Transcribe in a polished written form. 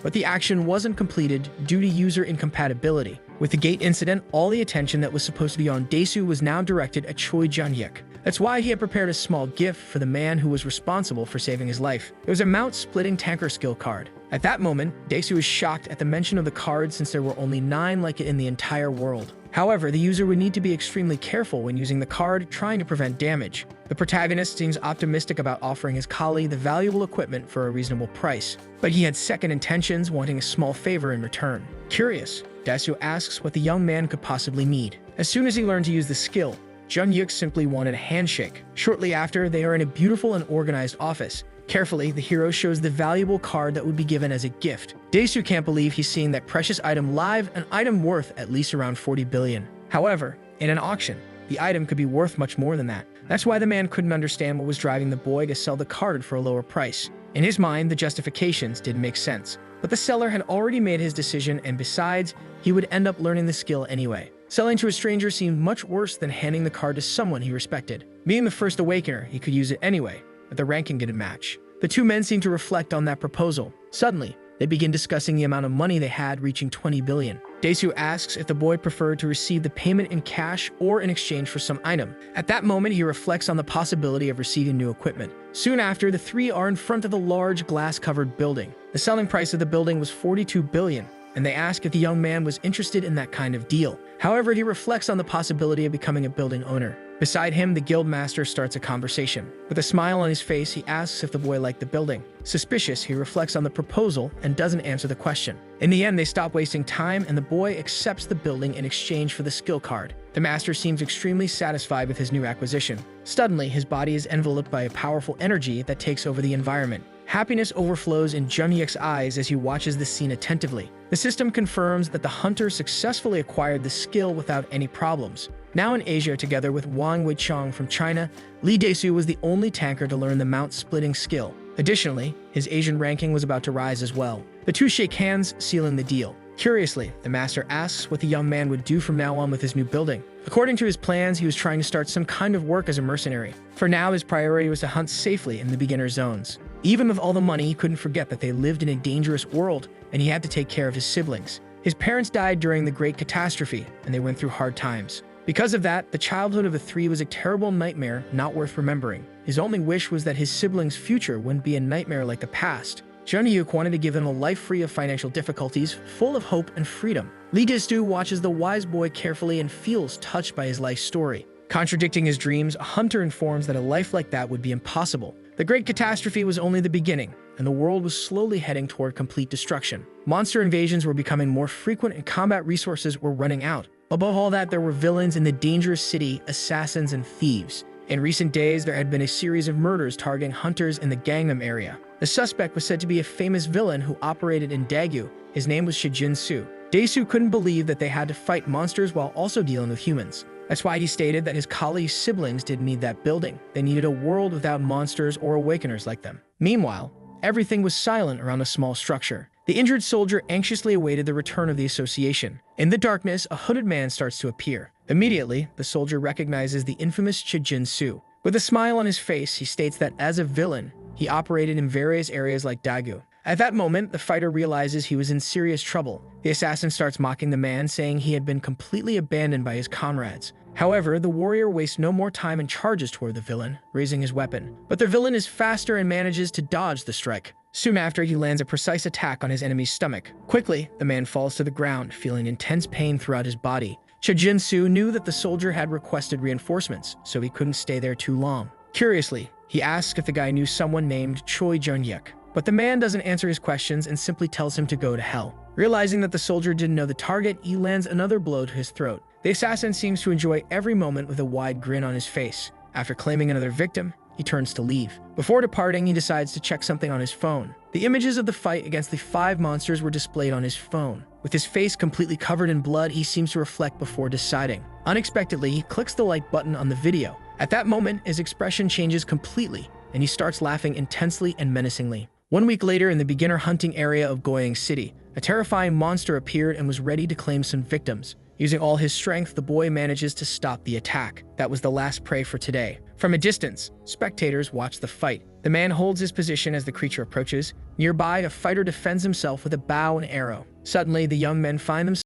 but the action wasn't completed due to user incompatibility. With the gate incident, all the attention that was supposed to be on Daesu was now directed at Choi Jun-yik. That's why he had prepared a small gift for the man who was responsible for saving his life. It was a mount-splitting tanker skill card. At that moment, Daesu was shocked at the mention of the card since there were only 9 like it in the entire world. However, the user would need to be extremely careful when using the card, trying to prevent damage. The protagonist seems optimistic about offering his colleague the valuable equipment for a reasonable price, but he had second intentions, wanting a small favor in return. Curious, Daesu asks what the young man could possibly need. As soon as he learned to use the skill, Jun-yik simply wanted a handshake. Shortly after, they are in a beautiful and organized office. Carefully, the hero shows the valuable card that would be given as a gift. Daesu can't believe he's seeing that precious item live, an item worth at least around 40 billion. However, in an auction, the item could be worth much more than that. That's why the man couldn't understand what was driving the boy to sell the card for a lower price. In his mind, the justifications didn't make sense. But the seller had already made his decision, and besides, he would end up learning the skill anyway. Selling to a stranger seemed much worse than handing the card to someone he respected. Being the first awakener, he could use it anyway, but the ranking didn't match. The two men seemed to reflect on that proposal. Suddenly, they begin discussing the amount of money they had, reaching 20 billion. Daesu asks if the boy preferred to receive the payment in cash or in exchange for some item. At that moment, he reflects on the possibility of receiving new equipment. Soon after, the three are in front of a large glass-covered building. The selling price of the building was 42 billion, and they ask if the young man was interested in that kind of deal. However, he reflects on the possibility of becoming a building owner. Beside him, the guild master starts a conversation. With a smile on his face, he asks if the boy liked the building. Suspicious, he reflects on the proposal and doesn't answer the question. In the end, they stop wasting time, and the boy accepts the building in exchange for the skill card. The master seems extremely satisfied with his new acquisition. Suddenly, his body is enveloped by a powerful energy that takes over the environment. Happiness overflows in Jun-yik's eyes as he watches the scene attentively. The system confirms that the hunter successfully acquired the skill without any problems. Now in Asia, together with Wang Weichong from China, Li Daesu was the only tanker to learn the mount-splitting skill. Additionally, his Asian ranking was about to rise as well. The two shake hands, sealing the deal. Curiously, the master asks what the young man would do from now on with his new building. According to his plans, he was trying to start some kind of work as a mercenary. For now, his priority was to hunt safely in the beginner zones. Even with all the money, he couldn't forget that they lived in a dangerous world, and he had to take care of his siblings. His parents died during the Great Catastrophe, and they went through hard times. Because of that, the childhood of the three was a terrible nightmare not worth remembering. His only wish was that his siblings' future wouldn't be a nightmare like the past. Jun-yik wanted to give them a life free of financial difficulties, full of hope and freedom. Li Daesu watches the wise boy carefully and feels touched by his life story. Contradicting his dreams, a hunter informs that a life like that would be impossible. The Great Catastrophe was only the beginning, and the world was slowly heading toward complete destruction. Monster invasions were becoming more frequent and combat resources were running out. Above all that, there were villains in the dangerous city, assassins, and thieves. In recent days, there had been a series of murders targeting hunters in the Gangnam area. The suspect was said to be a famous villain who operated in Daegu. His name was Shijin-su. Daesu couldn't believe that they had to fight monsters while also dealing with humans. That's why he stated that his colleague's siblings didn't need that building. They needed a world without monsters or awakeners like them. Meanwhile, everything was silent around a small structure. The injured soldier anxiously awaited the return of the association. In the darkness, a hooded man starts to appear. Immediately, the soldier recognizes the infamous Shijin-su. With a smile on his face, he states that as a villain, he operated in various areas like Daegu. At that moment, the fighter realizes he was in serious trouble. The assassin starts mocking the man, saying he had been completely abandoned by his comrades. However, the warrior wastes no more time and charges toward the villain, raising his weapon. But the villain is faster and manages to dodge the strike. Soon after, he lands a precise attack on his enemy's stomach. Quickly, the man falls to the ground, feeling intense pain throughout his body. Shijin-su knew that the soldier had requested reinforcements, so he couldn't stay there too long. Curiously, he asks if the guy knew someone named Choi Jun-yik. But the man doesn't answer his questions and simply tells him to go to hell. Realizing that the soldier didn't know the target, he lands another blow to his throat. The assassin seems to enjoy every moment with a wide grin on his face. After claiming another victim, he turns to leave. Before departing, he decides to check something on his phone. The images of the fight against the 5 monsters were displayed on his phone. With his face completely covered in blood, he seems to reflect before deciding. Unexpectedly, he clicks the like button on the video. At that moment, his expression changes completely, and he starts laughing intensely and menacingly. 1 week later, in the beginner hunting area of Goyang City, a terrifying monster appeared and was ready to claim some victims. Using all his strength, the boy manages to stop the attack. That was the last prey for today. From a distance, spectators watch the fight. The man holds his position as the creature approaches. Nearby, a fighter defends himself with a bow and arrow. Suddenly, the young men find themselves